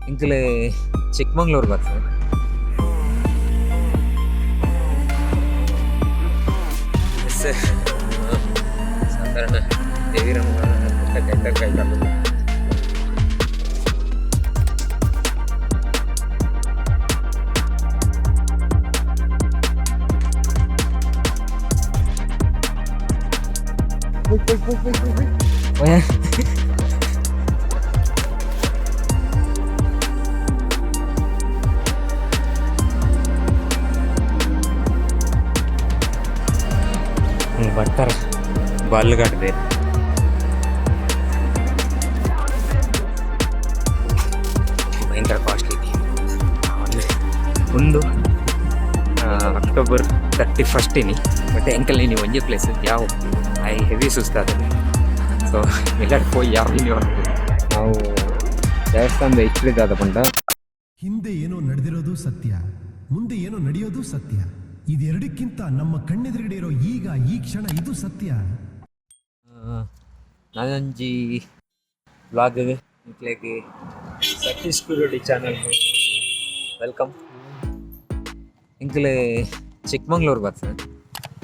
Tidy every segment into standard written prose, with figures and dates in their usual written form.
ಇಂಕಲೆ ಚಿಕ್ಕಮಂಗ್ಳೂರು ಬರ್ತದೆ. ಸಾಧಾರಣ ದೇವಿರಮ್ಮ ಕೈತಲ್ಲ. ಬರ್ತಾರೆ ಬಾಲ್ಗಾಡ್ದೆ ಭಯಂಕರ ಕಾಸ್ಟ್ಲಿ. ಒಂದು ಅಕ್ಟೋಬರ್ 31 ಬಟ್ ಎಂಕಲ್ ನೀವು ಒಂದೇ ಪ್ಲೇಸ್ ಯಾವ ಐ ಹೆವಿ ಸುಸ್ತಾದರೆ. ಸೊ ಎಲ್ಲರೂ ಹೋಗಿ ಯಾವ ನೀವು ನಾವು ದೇವಸ್ಥಾನದ ಇಷ್ಟದಾದ ಪಂಡ ಹಿಂದೆ ಏನೋ ನಡೆದಿರೋದು ಸತ್ಯ, ಮುಂದೆ ಏನೋ ನಡೆಯೋದು ಸತ್ಯ. ಇದೆರಡಕ್ಕಿಂತ ನಮ್ಮ ಕಣ್ಣೆದುರುಗಡೆ ಇರೋ ಈಗ ಈ ಕ್ಷಣ ಇದು ಸತ್ಯ. ನಾನಂಜಿ ಬ್ಲಾಗ್ ಇಂಕ್ಲೆಗೆ ಸತೀಶ್ ಕುರುಡಿ ಚಾನಲ್ ವೆಲ್ಕಮ್. ಇಂಕ್ಲೆ ಚಿಕ್ಕಮಂಗ್ಳೂರು ಬರ್ತದೆ.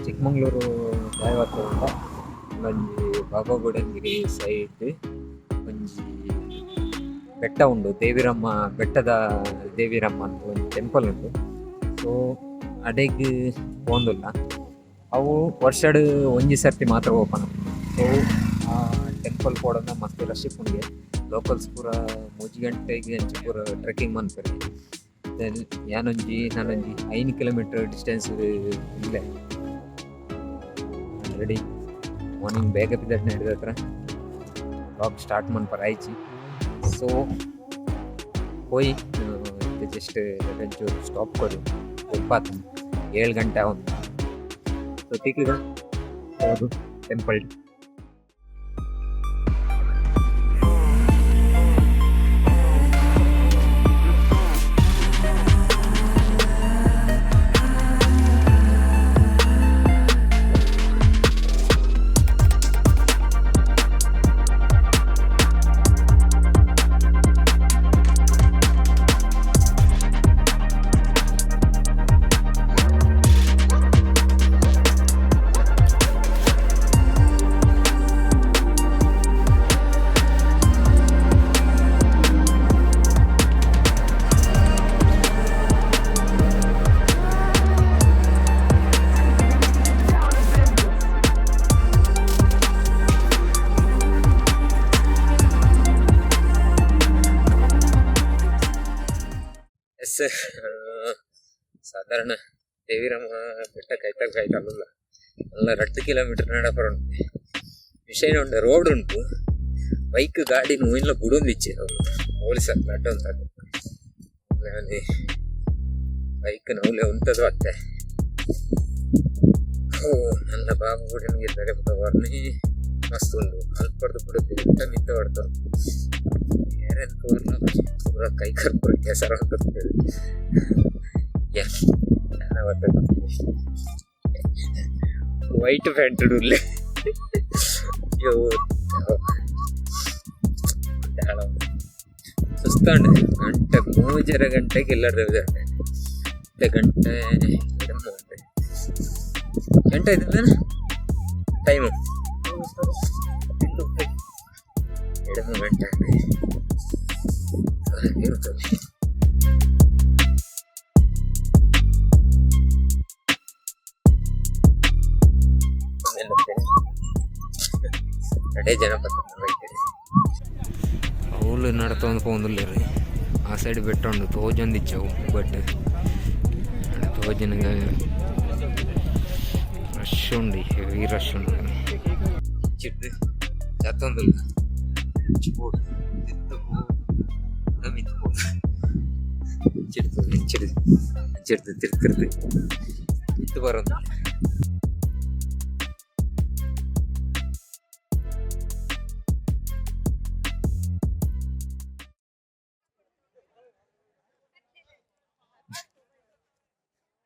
ಚಿಕ್ಕಮಂಗ್ಳೂರು ದಾಯವಾತದಿಂದ ಒಂಜಿ ಬಾಬಾ ಬುಡನ್ಗಿರಿ ಸೈಡ್ ಒಂಜಿ ಬೆಟ್ಟ ಉಂಡು, ದೇವಿರಮ್ಮ ಬೆಟ್ಟದ ದೇವಿರಮ್ಮ ಅಂತ ಒಂದು ಟೆಂಪಲ್ ಉಂಟು. ಸೊ ಅಡೆಗ್ ಪೋಂದುಲ್ಲ, ಅವು ವರ್ಷಡ್ ಒಂಜಿ ಸರ್ತಿ ಮಾತ್ರ ಓಪನ್. ಸೊ ಆ ಟೆಂಪಲ್ ಪೋಡನ್ನ ಮಸ್ತ್ ರಶ್ ಪುಂಡಿಗೆ ಲೋಕಲ್ಸ್ ಪೂರ 3 ಗಂಟೆಗೆ ಅಂಚೆ ಪೂರ ಟ್ರೆಕ್ಕಿಂಗ್ ಮನ್ಪೆರ್. ದೆನ್ ನಾನೊಂಜಿ 5 ಕಿಲೋಮೀಟರ್ ಡಿಸ್ಟೆನ್ಸ್ ಇಲ್ಲೇ ರೆಡಿ. ಮಾರ್ನಿಂಗ್ ಬೇಗ ಬಿದ್ದಟ್ಟು ನಡೆದ ಹತ್ರ ಬ್ಲಾಗ್ ಸ್ಟಾರ್ಟ್ ಮನ್ಪರ ಆಯ್ಚಿ. ಸೊ ಹೋಯ್ ಜಸ್ಟ್ ಒಂಚೂರು ಸ್ಟಾಪ್ ಕೊಡು ಉಪ್ಪಾತು 7 ಗಂಟೆ ಒಂದು. ಸೊ ತಿಕ್ಕಿದ ಹೌದು ಟೆಂಪಲ್. ಸಾಧಾರಣ ದೇವಿರಮ್ಮ ಬೆಟ್ಟ ಕೈತಲ್ಲ ಅಲ್ಲ 2 ಕಿಲೋಮೀಟರ್ ನಡಪರ ಉಂಟು. ವಿಷಯ ಉಂಟು, ರೋಡ್ ಉಂಟು, ಬೈಕ್ ಗಾಡಿ ನೋಯಿಲ್ಲ ಬಿಡೊಂದಿಚ್ಚೆ ಅವರು ಪೊಲೀಸರು ನಡ್ಡ ಉಂಟು. ಬೈಕ್ ನೌಲೆ ಉಂಟದು ಅತ್ತೆ. ಓ ನನ್ನ ಬಾಬು ಕೂಡ ನಮಗೆ ವರ್ಣಿ ಮಸ್ತ್ ಉಂಟು. ಅಲ್ಪಡ್ದು ಕೂಡ ತಿರುಗ್ತ ಮಿತ್ತ ಹೊಡ್ತಾರೆ. ಯಾರೇನು ಪೂರ ಕೈ ಕರ್ಪೂರ ಕೆಸರ ಹಾಕುತ್ತೇವೆ. ವೈಟ್ ಪ್ಯಾಂಟ್ ಉಡ್ಲೆ ಸುಸ್ತಾಂಡ ಗಂಟೆ 3 ಗಂಟೆಗೆ ಎಲ್ಲರೂ ಗಂಟೆ ಗಂಟೆ ಇದೆ ಟೈಮು 2 ಗಂಟೆ ಇರ್ತದೆ. ಅಡೇ ಜನ ಅವಳು ನಡ್ತೊಂದು ಪೋಂದಿಲ್ಲ ರೀ. ಆ ಸೈಡ್ ಬೆಟ್ಟ ಉಂಡು ತೋಜೊಂದು ಇಚ್ಚವು ಬಟ್ ತೋಜನಿಗೆ ರಶ್ ಉಂಡು, ಹೆವಿ ರಶ್ ಉಂಡು. ಚಿಟ್ಟು ಚತ್ತೊಂದಿಲ್ಲ ಚಿಪ್ಪೋಡು ತಿತ್ತು ಮಿತ್ಬೋದು ಚಿಡ್ದು ತಿರ್ತಿರ್ದು ಇತ್ತು ಬರೋದು.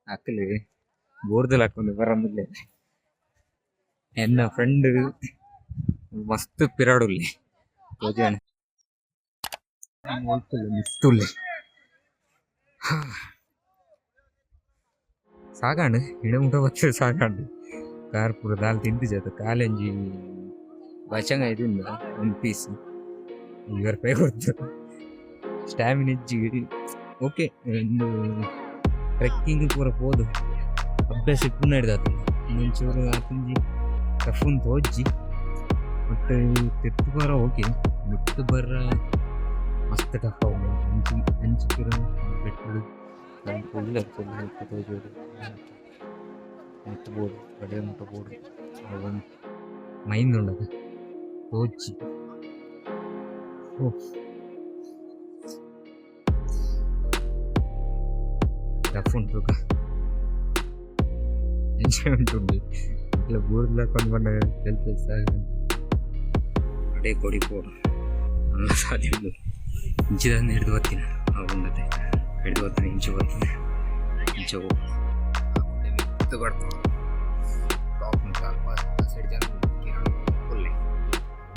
ಹಾಕಲಿ ಬೋರ್ದಲ್ಲಿ ಹಾಕೊಂಡು ಬರಂದಿಲ್ಲ. ಎನ್ನ ಫ್ರೆಂಡ್ ಮಸ್ತ್ ಪಿರಾಡುಲ್ಲಿ ಮಿಸ್ತುಲ್ಲೆ ಸಾಕಾಂಡು ಇಡಮುಟ ಬಚ್ಚ ಸಾಕಾಂಡು ಕಾರ್ ಪೂರ ದಾಲ್ ತಿಂದು ಜತ ಕಾಲೆಂಜಿ ಬಚಂಗ ಇದರಿಂದ ಒಂದು ಪೀಸ್ 20 ರೂಪಾಯಿ ಕೊಡ್ತು ಸ್ಟ್ಯಾಮಿನ ಇಜ್ಜಿ ಓಕೆ ಒಂದು ಟ್ರೆಕ್ಕಿಂಗ್ ಪೂರ ಹೋದು ಅಭ್ಯಾಸ ಇಪ್ಪು ನಡೆದಾತು ಒಂಚೂರು ಆತಂಜಿ ಟಫನ್ ತೋಜ್ಜಿ ಮತ್ತು ತಿರ್ತು ಬರ ಓಕೆ ಬಿಟ್ಟು ಬರ ಮಸ್ತ್ ಟಫ್ ಅವು ಹಂಚಿಕಿರ ಬೆಟ್ಟಗಳು ಒಳ್ಳೆ ತೋಜೋದು ಮುಟ್ಟಬೋದು ಕಡೆ ಮುಟ್ಟಬೋದು ಒಂದು ಮೈಂಡ್ ಉಳ್ಳದು ತೋಜಿ ಓ ಟಫ್ ಉಂಟು ಎಂಜಾಯ್ಮೆಂಟ್ ಉಂಟು ಇಲ್ಲ ಬೋರ್ಡ್ಲ ಕೊಂಡ್ಬಂಡ ಕೆಲಸ ಅಡೇ ಕೊಡಿ ಪೋಡು ಅಲ್ಲ ಸಾಧ್ಯ ಉಂಟು ಇಂಚಿದಂದು ಹಿಡಿದು ಬರ್ತೀನಿ ಆಗುಂಡತೆ ಹಿಡಿದು ಬರ್ತೀನಿ ಇಂಚು ಬರ್ತೀನಿ ಇಂಚು ಮಿತ್ತು ಬರ್ತಾವೆ ಟಾಪ್ ಉಂಟು ಅಲ್ಪ ಸೈಡ್ ಜನ ಕಿರಣ ಫುಲ್ಲೆ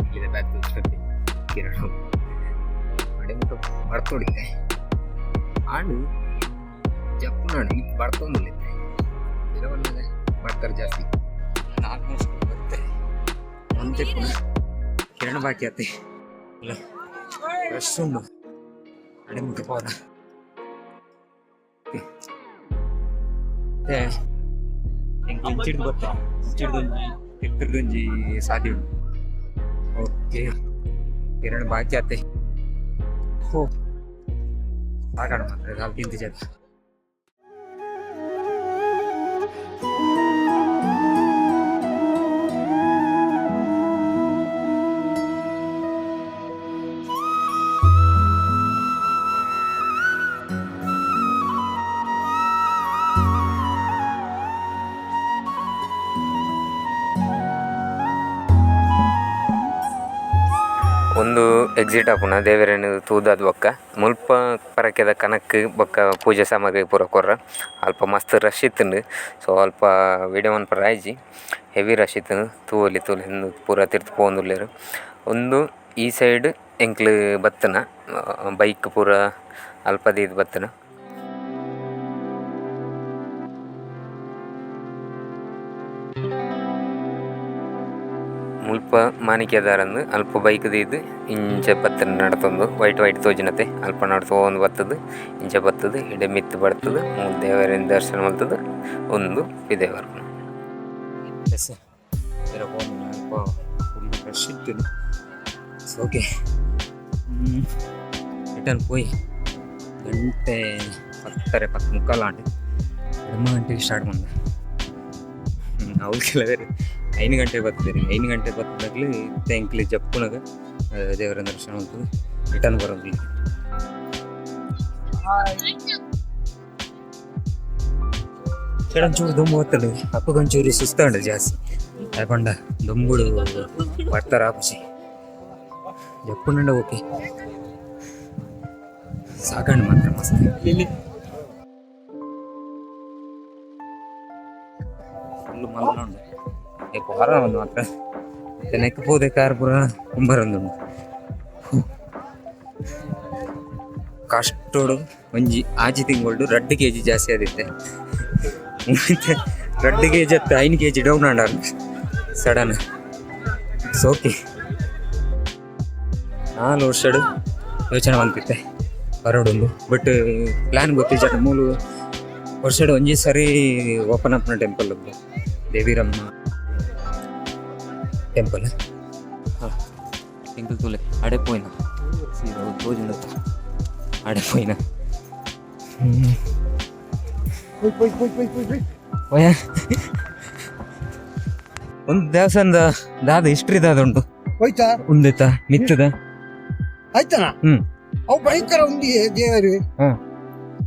ಇಲ್ಲಿದೆ ಬ್ಯಾಗ್ ತೋರಿಸ್ಕೊಳ್ತಿ ಕಿರಣ ಅಡೆ ಮುಟ್ಟು ಬರ್ತೋಡಿದ್ದೆ ಆಡು ಜಪ್ಪು ನಾನು ಮಿತ್ತು ಬರ್ತೊಂದಿಲ್ಲಿದ್ದೆ ಇರವಲ್ಲದೆ ಬರ್ತಾರೆ ಜಾಸ್ತಿ ಆಲ್ಮೋಸ್ಟ್ ಬರ್ತಾರೆ ಒಂದೇ ಪುನಃ ಕಿರಣ ಬಾಕಿ ಆತೆ ಇಲ್ಲ ರಶ್ ಉಂಡು ಅಡೆ ಮುಟ್ಟು ಪೋದ ಇಂಚಿಡ್ದು ಬರ್ತಾರೆ ಇಂಚಿಡ್ದೊಂಜಿ ತಿರ್ತಿರ್ದೊಂಜಿ ಸಾಧ್ಯ ಉಂಟು ಓಕೆ ಕಿರಣ ಬಾಕಿ ಆತೆ ಹೋ ಸಾಕಾಣ ಮಾತ್ರ ಅಲ್ಲಿ ತಿಂದು ಜನ ಒಂದು ಎಕ್ಸಿಟ್ ಆಪುನ ದೇವರೇನು ತೂದಾದ ಬೊಕ್ಕ ಮುಲ್ಪ ಪರಕೆದ ಕನಕ್ ಬೊಕ್ಕ ಪೂಜೆ ಸಾಮಗ್ರಿ ಪೂರ ಕೊರ್ರ ಅಲ್ಪ ಮಸ್ತ್ ರಶ್ ಇತ್ತುಂಡು ಸೊ ಅಲ್ಪ ವಿಡಿಯೋ ಮನ್ಪರ ಆಯ್ಜಿ ಹೆವಿ ರಶ್ ಇತ್ತು ತೂವಲಿ ಪೂರ ತಿರ್ತು ಪೋಂದುಲ್ಲೇರು ಒಂದು ಈ ಸೈಡ್ ಎಂಕ್ಲು ಬತ್ತನ ಬೈಕ್ ಪೂರ ಅಲ್ಪದೀದು ಬತ್ತನ ಮುಲ್ಪ ಮಾಣಿಕ್ಯದಾರಂದು ಅಲ್ಪ ಬೈಕ್ ದೀದು ಇಂಚೆ ಬತ್ತನ ನಡ್ತೊಂದು ವೈಟ್ ತೋಜಿನತೆ ಅಲ್ಪ ನಡ್ತೊಂದು ಬತ್ತದು ಇಂಚೆ ಬತ್ತದು ಇಡೆ ಮಿತ್ತು ಬರ್ತದೆ ದೇವರಿನ ದರ್ಶನ ಮಾಡ್ತದೆ ಒಂದು ವಿದೇವರ ಓಕೆ ರಿಟರ್ನ್ போய் ಗಂಟೆ 10:30 ಆಂಡು 2 ಗಂಟೆಗೆ ಸ್ಟಾರ್ಟ್ ಮಾಡಿದೆ ಅವ್ರು ಕೆಲವರು 5 ಗಂಟೆ ಬರ್ತೀರಿ 5 ಗಂಟೆ ಬರ್ತಿದ್ದಾಗಲಿ ತೆಂಕ್ಲಿ ಜಪ್ಪುನಾಗ ದೇವರ ದರ್ಶನ ಮಾಡ್ತದೆ ರಿಟರ್ನ್ ಬರೋದಿಲ್ಲ ಚೂರು ದೊಂಬು ಹೊತ್ತಳು ಅಪ್ಪಗೊಂಚೂರು ಸುಸ್ತಾಂಡು ಜಾಸ್ತಿ ಯಾಕೊಂಡ ದೊಂಬುಡು ಬರ್ತಾರ ಆಪಸಿ ಜಪ್ಪುನಂಡ ಓಕೆ ಸಾಕಂಡು ಮಾತ್ರ ಮಸ್ತ್ ಫುಲ್ಲು ಮಲ್ಲುಂಡು ವಾರ ಒಂದು ಮಾತ್ರ ನೆಕ್ ಪೋದೆ ಕಾರ್ ಪೂರ ಕುಂಬರೊಂದು ಕಷ್ಟೋಡು ಒಂಜಿ ಆಜಿ ತಿಂಗಳು 2 kg ಜಾಸ್ತಿ ಆದಿತ್ತೆ ಮತ್ತೆ 2 kg ಹತ್ತು 5 kg ಡೌನ್ ಆಂಡಾರ ಸಡನ್ ಇಟ್ಸ್ ಓಕೆ 4 ವರ್ಷ ಯೋಚನೆ ಬಂದಿತ್ತೆ ಹೊರಡೊಂದು ಬಟ್ ಪ್ಲಾನ್ ಗೊತ್ತಿಜ 3 ವರ್ಷ ಒಂಜಿ ಸರಿ ಓಪನ್ ಅಪ್ನ ಟೆಂಪಲ್ ದೇವಿರಮ್ಮ ಟೆಂಪಲ್ ಹಾಂ ತಿಂಗಳು ತುಲೆ ಅಡೆಪೋಯ್ನ ಸೀದಾ ಭೋಜನ ಅಡೆಪೋಯ್ನ ಒಂದು ದೇವಸ್ಥಾನದ ದಾದ ಹಿಸ್ಟ್ರಿ ದಾದ ಉಂಟು ಹೋಯ್ತಾ ಉಂದೆತ ಮಿತ್ತದ ಆಯ್ತಾನ ಅವು ಭಯಂಕರ ಉಂದಿ ದೇವರು ಹಾ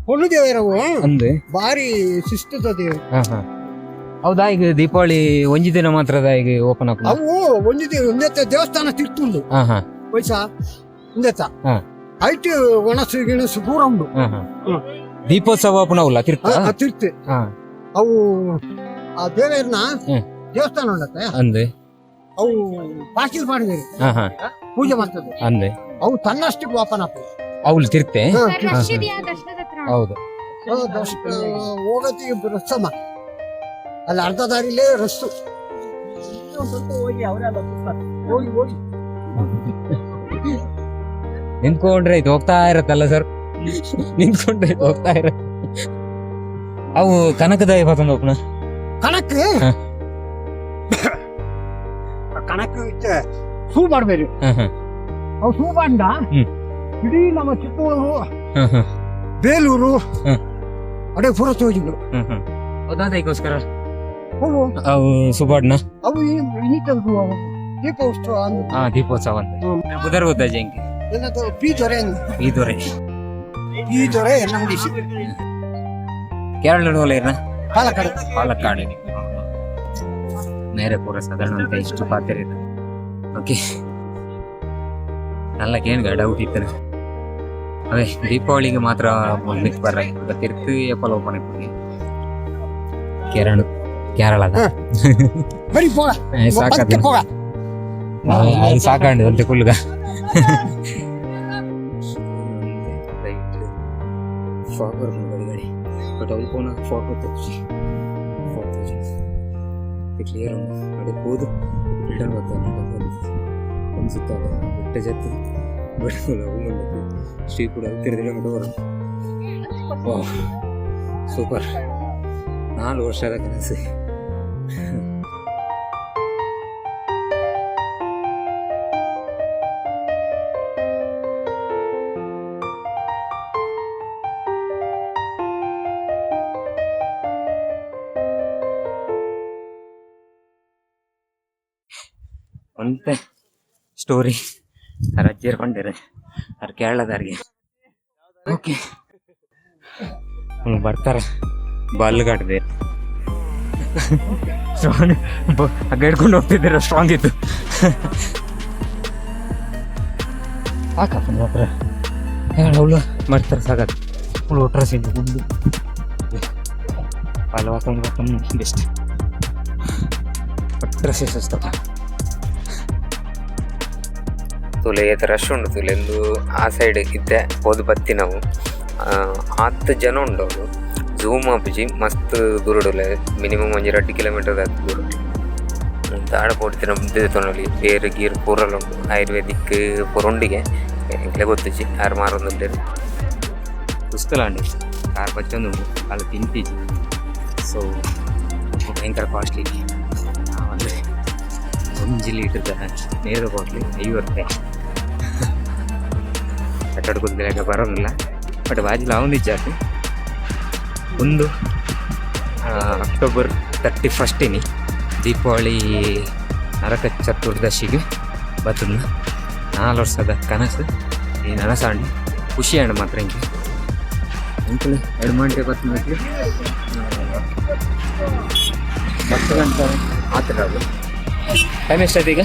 ಹೊನ್ನು ದೇವರವು ಅಂದೆ ಭಾರಿ ಶಿಸ್ತದ ದೇವರು ಹಾ ಹಾ ಹೌದಾ ಈಗ ದೀಪಾವಳಿ ಒಂಜಿ ದಿನ ಮಾತ್ರದ ಈಗ ಓಪನ್ ಅಪ್ ಅವು ಒಂದೆತ್ತ ದೇವಸ್ಥಾನ ತಿರ್ತುಂಡು ಹಾ ಹಾ ಪೈಸಾ ಒಂದೆತ್ತ ಹಾ ಐಟ್ ಒಣಸು ಗಿಣಸು ಪೂರ ಉಂಡು ಹಾ ಹಾ ದೀಪೋತ್ಸವ ಓಪನ್ ಅವಲ್ಲ ತಿರ್ತ ತಿರ್ತೆ ಹಾ ಅವು ಆ ದೇವರನ್ನ ದೇವಸ್ಥಾನ ಉಂಡತ್ತೆ ಅಂದೆ ಅವು ಪಾಕಿಲ್ ಮಾಡಿದ್ರು ಹಾ ಹಾ ಪೂಜೆ ಮಾಡ್ತದೆ ಅಂದೆ ಅವು ತನ್ನಷ್ಟಕ್ಕೆ ಓಪನ್ ಅಪ್ ಅವ್ಲು ತಿರ್ತೆ ರಶ್ ಇದೆಯಾ ದರ್ಶನದ ಹತ್ರ? ಹೌದು. ಹೋಗತ್ತಿಗೆ ರಸ್ತಮ್ಮ ಅಲ್ಲಿ ಅರ್ಧ ದಾರಿಲೇ ರಸ್ತು ಹೋಗಿ ಅವರೆಲ್ಲ ಹೋಗಿ ಹೋಗಿ ನಿಂತ್ಕೊಂಡ್ರೆ ಇದು ಹೋಗ್ತಾ ಇರತ್ತಲ್ಲ ಸರ್, ನಿಂತ್ಕೊಂಡ್ರೆ ಇದು ಹೋಗ್ತಾ ಇರತ್ತೆ. ಅವು ಕನಕದ ಇವತ್ತೊಂದು ಹೋಗ್ನ ಕಣಕ್ ಹ. ಕಣಕ್ ಸೂ ಮಾಡ್ಬೇಡಿ ಅವು ಸೂ ಬಂದ ಇಡೀ ನಮ್ಮ ಚಿಕ್ಕಮಗಳೂರು ಬೇಲೂರು ಅಡೆ ಪುರ ತೋಜಿಗಳು ಅದಕ್ಕೋಸ್ಕರ ಅವು ಅವು ಸುಬಾಡ್ನ ಅವು ಇನ್ನಿತದ್ದು ಅವು ದೀಪೋತ್ಸವ ಹಾ ದೀಪೋತ್ಸವ ಅಂತ ಬುಧರ್ ಹೋದ ಜಯಂತಿ ಏನದು ಬೀದೊರೆ ಈ ದೊರೆ ಬೀದೊರೆ ನಮ್ಗೆ ಕೇರಳ ಹೋಲೇನ ಪಾಲಕ್ಕಾಡು ಪಾಲಕ್ಕಾಡು ನೇರೆ ಪೂರ ಸಾಧಾರಣ ಅಂತ ಇಷ್ಟು ಪಾತ್ರೆ ಓಕೆ ನಲ್ಲಗೇನು ಡೌಟ್ ಇತ್ತು ಅದೇ ದೀಪಾವಳಿಗೆ ಮಾತ್ರ ಮುಂದಕ್ಕೆ ಬರ್ರ ತಿರ್ತು ಎಪ್ಪಲ್ ಓಪನ್ ಆಯ್ತು ಕೇರಳದ ಬರೀ ಪೋಗ ಸಾಕಾದ ಪೋಗ ಅದು ಸಾಕಾಂಡು ಅಂತ ಕುಲ್ಗ ಫಾಕರ್ ಗಡಿ ಬಟ್ ಅವ್ರು ಫೋನ್ ಫೋಟೋ ತೆಗ್ಸಿ ಕ್ಲಿಯರ್ ಅಡೆ ಹೋದು ರಿಟರ್ನ್ ಬರ್ತಾನೆ ಅನ್ಸುತ್ತಾಗ ಬೆಟ್ಟ ಜತ್ತು ಬೆಟ್ಟಗಳು ಅವನು ಶ್ರೀ ಕೂಡ ತಿರುಗಿದ ಮಟವರ ಸೂಪರ್ 4 ವರ್ಷದ ಕನಸು. ಒಂದೇ ಸ್ಟೋರಿ ರಜ್ಜೇರ್ಕೊಂಡಿರ ಅವ್ರು ಕೇಳದಾರಿಗೆ ಓಕೆ ಬರ್ತಾರೆ ಬಾಲ್ಗಾಡ್ದೆ ಸ್ಟ್ರಾಂಗ್ ಹಿಡ್ಕೊಂಡು ಹೋಗ್ತಿದ್ದೀರ ಸ್ಟ್ರಾಂಗ್ ಇತ್ತು ಸಾಕಪ್ಪ ಮಾತ್ರ ಅವಳು ಮಾಡ್ತಾರೆ ಸಾಕತ್ತು ಅವಳು ಒಟ್ರ ಸಿಂದು ಗುಂಡು ಪಾಲವಾಕೊಂಡು ಬೆಸ್ಟ್ ಒಟ್ರ ಸೇರಿಸ್ತಪ್ಪ ತುಲೆ ರಶ್ ಉಂಡು ತುಲೆಂದು ಆ ಸೈಡ್ ಇದ್ದೆ ಹೋದ್ ಬತ್ತಿ ನಾವು 10 ಜನ ಉಂಡು ಅವರು ಝೂಮ್ ಅಪ್ಜಿ ಮಸ್ತ್ ದೂರಡುಲೆ ಮಿನಿಮಮ್ 2 ಕಿಲೋಮೀಟರ್ ದೂರ ಆಡ ಕೊಡ್ತೀನಿ ಮುದ್ದೆ ತೊಗೊಳ್ಳಿ ಬೇರೆ ಗೀರು ಪೂರಲ್ಲ ಉಂಟು ಆಯುರ್ವೇದಿಕ್ ಪುರೊಂಡಿಗೆ ಎಂಕ್ಲೆ ಗೊತ್ತಿಜಿ ಯಾರು ಮಾರೊಂದು ಪುಸ್ತಲಾಂಡಿ ಕಾರ್ ಬಚ್ಚೊಂದು ಅಲ್ಲಿ ತಿಂತೀಜಿ ಸೊ ಭಯಂಕರ ಕಾಸ್ಟ್ಲಿ ಅಂದರೆ 1 ಲೀಟರ್ದ ನೀರು ಬಾಟ್ಲಿ 50 ರೂಪಾಯಿ ಕಟ್ಟಡ್ಕೋದ್ಲಾಗ ಬರೋಂಗಿಲ್ಲ ಬಟ್ ಬಾಜಿಲ್ ಅವನು ಜಾತಿ ಒಂದು ಅಕ್ಟೋಬರ್ 31 ದೀಪಾವಳಿ ನರಕ ಚತುರ್ದಶಿಗೆ ಬರ್ತದ 4 ವರ್ಷದ ಕನಸು ಈ ನನಸಾಂಡು ಖುಷಿ ಹಣ್ಣು ಮಾತ್ರ ಹಿಂಗೆ ಅಂಕಲ್ 2 ಗಂಟೆ 10 ಗಂಟೆ 10 ಗಂಟೆ ಆ ಥರ ಅದು ಟೈಮ್ ಎಷ್ಟೈತೆ ಈಗ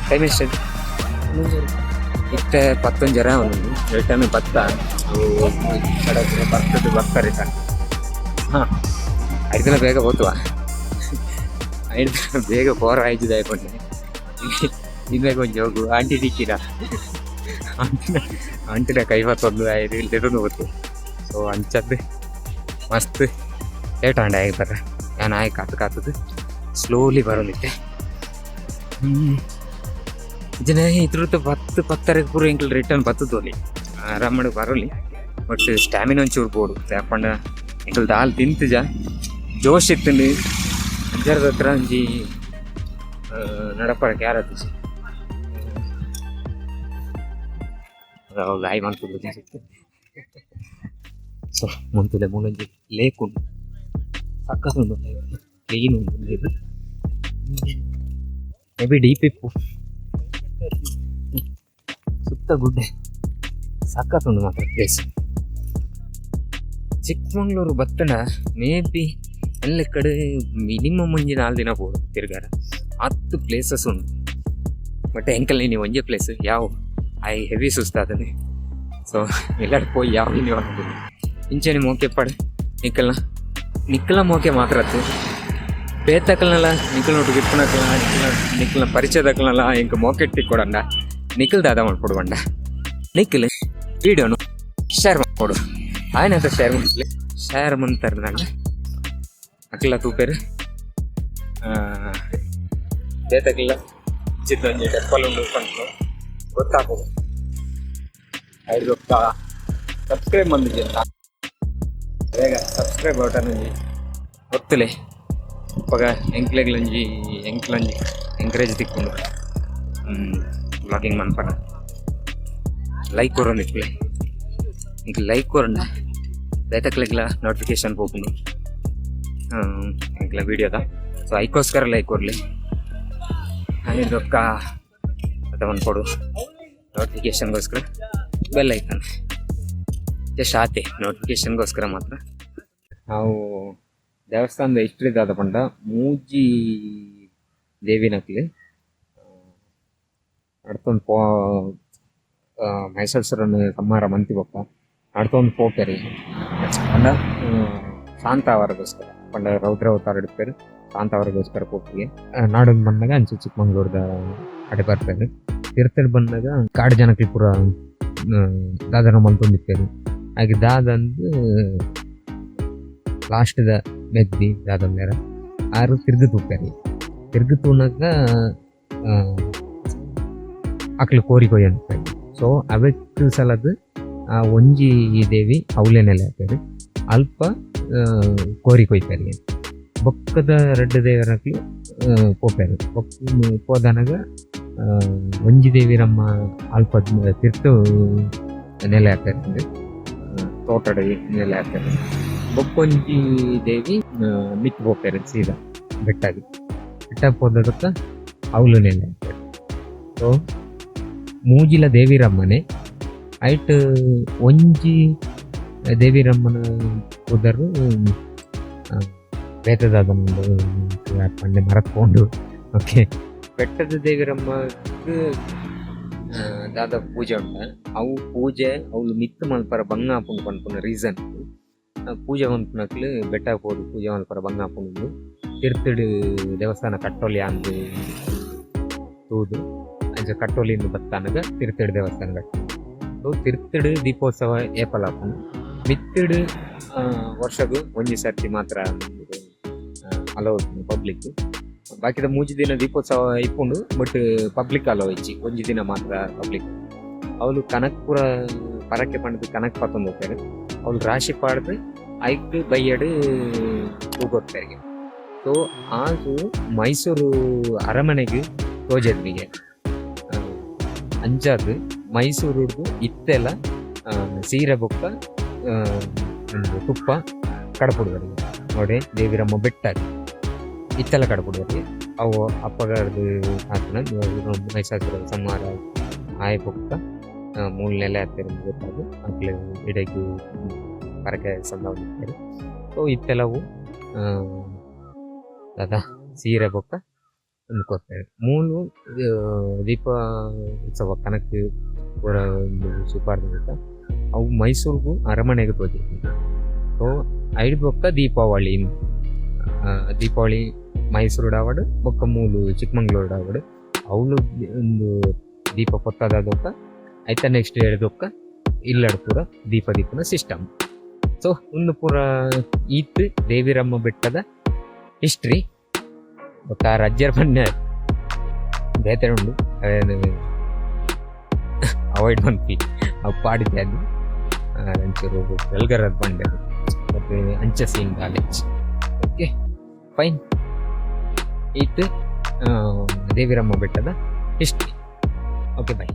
ಟೈಮ್ ಎಷ್ಟೈತೆ ಇಷ್ಟ 11 ಜನ ಅವನು ರಿಟರ್ನ್ ಬರ್ತಾರೆ ಸರ್ ಹಾಂ 5 ದಿನ ಬೇಗ ಹೋಗ್ತವ 5 ದಿನ ಬೇಗ 4 5 ಆಯ್ಕೊಂಡೆ ಇನ್ಬೇಕು ಕೊಂಚ ಹೋಗು ಆಂಟಿ ದಿಕ್ಕಿರ ಆಂಟಿನ 51 5 ಇಲ್ದಿರೋದು ಗೊತ್ತು ಸೊ ಅಂಚದ್ದು ಮಸ್ತ್ ಲೇಟ್ ಆಂಡೆ ಆಗಿರ್ತಾರೆ ನಾನು ಆಯ್ ಕಾತದು ಸ್ಲೋಲಿ ಬರೋದಿತ್ತೆ ಇದನ್ನ ಇದ್ರದ್ದು 10 ಪೂರ ಎಂಕಲ್ ರಿಟರ್ನ್ ಬರ್ತದೋಲಿ ಆರಾಮಾಗಿ ಬರೋಲಿ ಬಟ್ ಸ್ಟ್ಯಾಮಿನ ಒಂಚೂರು ಬೋಡು ಯಾಕಂಡ ಎಂಕಲ್ ದಾಲ್ ತಿಂತಜ ಜೋಶ್ ಇತ್ತಂಡು ಅಜ್ಜರದ ಹತ್ರ ಒಂಜಿ ನಡಪರ ಕ್ಯಾರತ್ ಲಾಯ್ ಮಾಡ್ತದೆ ಸೊ ಮುಂತುಲೆ ಮೂಲಂಜಿ ಲೇಕ್ ಉಂಟು ಸಕ್ಕತ್ತುಂಟು ಕ್ಲೀನ್ ಉಂಟು ಇದು ಮೇಬಿ ಡೀಪ್ ಇಪ್ಪು ಸುತ್ತ ಗುಡ್ಡೆ ಸಕ್ಕತ್ತುಂಡು ಮಾತ್ರ ಪ್ಲೇಸ್ ಚಿಕ್ಕಮಂಗ್ಳೂರು ಬತ್ತನ ಮೇಬಿ ಎಲ್ಲ ಕಡೆ ಮಿನಿಮಮ್ ಒಂಜಿ 4 ದಿನ ಬೋದು ತಿರ್ಗಾರ 10 ಪ್ಲೇಸಸ್ ಉಂಟು ಬಟ್ ಎಂಕಲ್ ನೀವು ಒಂಜೆ ಪ್ಲೇಸ್ ಯಾವ ಐ ಹೆವಿ ಸುಸ್ತಾದನೆ ಸೊ ಎಲ್ಲರೂ ಪೋಯಿ ಯಾವ ನೀವು ಆಗ್ಬೋದು ಇಂಚೆ ಮೋಕೆ ಪಡೆ ನಿಕ್ಕಲ ಮೋಕೆ ಮಾತ್ರ ಅತ್ತು ಬೇತಕ್ಕಲ್ನಲ್ಲ ನಿಕ್ಕಲ್ ನೋಟು ಗಿಪ್ಪನಕ್ಕಲ್ಲ ನಿಕ್ಕಲ್ನ ಪರಿಚಯದಕ್ಕಲ್ಲ ಇಂಕ ಮೋಕೆಟ್ ತಿಕ್ಕೊಡಂಡ ನಿಕ್ಕಲ್ ದಾದ ಮಾಡ್ಕೊಡ್ಬಂಡ ನಿಕ್ಕಲ್ ವಿಡಿಯೋನು ಶೇರ್ ಮಾಡ್ಕೊಡು ಆಯ್ನಂತ ಶೇರ್ ಮಾಡ್ತಾರೆ ನಾನು ಅಕ್ಲ ತೂಪೇರು ದೇತಕ್ಕಿಲ್ಲ ಚಿತ್ತೊಂಜಿ ಟೆಂಪಲ್ ಉಂಡು ಪಂತು ಗೊತ್ತಾಗ್ಬೋದು ಐದು ಸಬ್ಸ್ಕ್ರೈಬ್ ಬಂದಿದ್ದೆ ಅಂತ ಬೇಗ ಸಬ್ಸ್ಕ್ರೈಬ್ ಬಟನ್ ಗೊತ್ತಲೇ ಇವಾಗ ಎಂಕ್ಲೆಂಜಿ ಎಂಕರೇಜ್ ತಿಕ್ಕೊಂಡು ಬ್ಲಾಗಿಂಗ್ ಮನ್ಪನ ಲೈಕ್ ಕೊರೋಣ ಇಟ್ಲೆ ಈಗ ಲೈಕ್ ಕೊರೋಣ ಬೇತಕ್ಲೆಗ್ಲ ನೋಟಿಫಿಕೇಶನ್ ಹೋಗ್ಕೊಂಡು ಎಂಕ್ಲ ವೀಡಿಯೋದ ಸೊ ಐಕೋಸ್ಕರ ಲೈಕ್ ಕೊಡಲಿ ಹಾಗೆ ರೊಕ್ಕ ಒಂದು ಕೊಡು ನೋಟಿಫಿಕೇಶನ್ಗೋಸ್ಕರ ಬೆಲ್ ಐಕನ್ ಜಸ್ಟ್ ಆತೆ ನೋಟಿಫಿಕೇಶನ್ಗೋಸ್ಕರ ಮಾತ್ರ ನಾವು ದೇವಸ್ಥಾನದ ಹಿಸ್ಟ್ರಿದಾದ ಪಂಡ ಮೂಜಿ ದೇವಿನಕ್ಲಿ ನಡ್ತೊಂದು ಮೈಸೂರನ್ನು ಸಂಹಾರ ಮಂತಿ ಬೊಕ್ಕ ನಡ್ತೊಂದು ಪೋಪೆರಿ ಪಂಡ ಶಾಂತಾವರಗೋಸ್ಕರ ಪಂಡ ರೌದ್ರ ಅವತಾರ ಹಿಡ್ಪೇರು ಶಾಂತಾವರಗೋಸ್ಕರ ಪೋಪಿಗೆ ನಾಡೊಂದು ಬಂದಾಗ ಅಂಚೆ ಚಿಕ್ಕಮಂಗ್ಳೂರ್ದ ಅಡೆ ಬರ್ತಾರೆ ತಿರುತ್ತಡಿ ಬಂದಾಗ ಕಾಡು ಜನಕ್ಕೆ ಪೂರ ದಾದನ ಮಂತೊಂದಿಪ್ಪೇರು ಹಾಗೆ ದಾದಂದು ಲಾಸ್ಟ್ದ ಮೆದ್ದಿ ದಾದಂದೇರ ಆರು ತಿರ್ಗಿ ತೂಪೇರಿ ತಿರ್ಗಿ ತೂನಾಗ ಅಕ್ಲು ಕೋರಿ ಕೊಯ್ಯ ಅನ್ಪೇರಿ ಸೊ ಅವಕ್ಕೆ ಸಲದ ಆ ಒಂಜಿ ದೇವಿ ಅವಲೇನೆಲ್ಲ ಹಾಕ್ಯಾರಿ ಅಲ್ಪ ಕೋರಿ ಕೊಯ್ಪೇರಿ ಬೊಕ್ಕದ ರೆಡ್ಡ ದೇವರಕ್ಕೆ ಪೋಪೇರು ಬೊಕ್ಕ ಪೋದನಾಗ ಒಂಜಿ ದೇವಿರಮ್ಮ ಅಲ್ಪ ತಿರ್ತು ನೆಲೆ ಹಾಕ್ತಾರೆ ತೋಟಡಿ ನೆಲೆ ಹಾಕ್ತಾರೆ ಬೊಕ್ಕೊಂಜಿ ದೇವಿ ಮಿತ್ ಪೋಪೇರು ಸೀದಾ ಬೆಟ್ಟ ಪೋದಕ್ಕ ಅವಳು ನೆಲೆ ಹಾಕ್ತಾರೆ ಸೊ ಮೂಜಿಲ ದೇವಿರಮ್ಮನೆ ಐಟ್ ಒಂಜಿ ದೇವಿರಮ್ಮನ ಉದರು ಬೇತದಾದ ಪಂಡೆ ಮರತ್ಕೊಂಡು ಓಕೆ ಬೆಟ್ಟದ ದೇವಿರಮ್ಮಕ್ಕೆ ದಾದ ಪೂಜೆ ಉಂಟ ಅವು ಪೂಜೆ ಅವಳು ಮಿತ್ತು ಮಲ್ಪರ ಬಂಗ ಹಾಕೊಂಡು ಪನ್ಪುನ ರೀಸನ್ ಪೂಜೆ ಮನ್ಪುನಕ್ಲು ಬೆಟ್ಟ ಹೋದು ಪೂಜೆ ಮಲ್ಪರ ಬಂಗ ಹಾಕೊಂಡು ತಿರ್ತಡು ದೇವಸ್ಥಾನ ಕಟ್ಟೋಲಿ ಅಂದು ತೂದು ಅಂಚ ಕಟ್ಟೋಲಿಂದ ಬತ್ತಾನಾಗ ತಿರ್ತಡು ದೇವಸ್ಥಾನ ಕಟ್ಟ ಸೊ ತಿರ್ತಡು ದೀಪೋತ್ಸವ ಏಪಲ್ ಹಾಕೊಂಡು ಮಿತ್ತಡು ವರ್ಷಗೂ ಒಂಜಿ ಸರ್ತಿ ಮಾತ್ರ ಅಲೋ ಪಬ್ಲಿಕ್ ಬಾಕಿದ ಮೂಜಿ ದಿನ ದೀಪೋತ್ಸವ ಇಪ್ಪುಂಡು ಬಟ್ ಪಬ್ಲಿಕ್ ಅಲೋ ಇಚ್ಚಿ ಒಂಜಿ ದಿನ ಮಾತ್ರ ಪಬ್ಲಿಕ್ ಅವಳು ಕನಕ್ ಪೂರ ಪರಕ್ಕೆ ಪಂಡದು ಕನಕ್ ಪತ್ತೊಂದು ಹೋಗ್ತಾರೆ ಅವಳು ರಾಶಿ ಪಾಡ್ದು ಐಕ್ ಬೈಯಡು ಹೋಗೋಗ್ತಾರೆ ಸೊ ಅದು ಮೈಸೂರು ಅರಮನೆಗೆ ತೋಜದ್ವಿಗೆ ಅಂಚಾದು ಮೈಸೂರುದು ಇತ್ತೆಲ್ಲ ಸೀರೆ ಬೊಕ್ಕ ತುಪ್ಪ ಕಡಪುಡುವರಿಗೆ ನೋಡಿ ದೇವಿರಮ್ಮ ಬೆಟ್ಟ ಇತ್ತೆಲ್ಲ ಕಡಪುಡುವರಿಗೆ ಅವು ಅಪ್ಪಗರದು ಹಾಕನ ಮೈಸಾಸುರ ಸಂಹಾರ ಆಯ ಬೊಕ್ಕ ಮೂಲ ನೆಲೆ ಹತ್ತಿರ ಗೊತ್ತಾಗ ಅಕ್ಲೆ ಇಡಕ್ಕೆ ಪರಕೆ ಸಂದರ್ಭ ಸೊ ಇತ್ತೆಲ್ಲವು ದಾದಾ ಸೀರೆ ಬೊಕ್ಕ ಅಂದ್ಕೊಡ್ತಾರೆ ಮೂಲು ದೀಪ ಉತ್ಸವ ಕನಕ್ಕೆ ಪೂರ ಒಂದು ಸೂಪರ್ ಅವು ಮೈಸೂರಿಗೂ ಅರಮನೆಗೆ ತೋಜಿ ಸೊ ಐದು ಬೊಕ್ಕ ದೀಪಾವಳಿ ಮೈಸೂರು ಆವಡು ಬೊಕ್ಕ ಮೂಲು ಚಿಕ್ಕಮಂಗ್ಳೂರು ಆವಡು ಅವಳು ಒಂದು ದೀಪ ಕೊತ್ತದಾದೊಕ್ಕ ಆಯ್ತಾ ನೆಕ್ಸ್ಟ್ ಹೇಳಿದೊಕ್ಕ ಇಲ್ಲಡ್ ಪೂರ ದೀಪನ ಸಿಸ್ಟಮ್ ಸೊ ಒಂದು ಪೂರ ಈತ್ ದೇವಿರಮ್ಮ ಬೆಟ್ಟದ ಹಿಸ್ಟ್ರಿ ಬೊಕ್ಕ ರಜ್ಜರ್ ಬನ್ನೆ ಬೇತೆ ಉಂಡು ಅವಾಯ್ಡ್ ಮನ್ಪಿ ಅವು ಪಾಡಿದ್ದೆ ಅದು ಒಂಚೂರು ಎಲ್ಗರದ್ದು ಬಂಡೆ ಮತ್ತು ಅಂಚೆ ಸೀನ್ ಕಾಲೇಜ್ ಓಕೆ ಫೈನ್ ಇತ್ತು ದೇವಿರಮ್ಮ ಬೆಟ್ಟದ ಹಿಸ್ಟ್ರಿ ಓಕೆ ಬೈ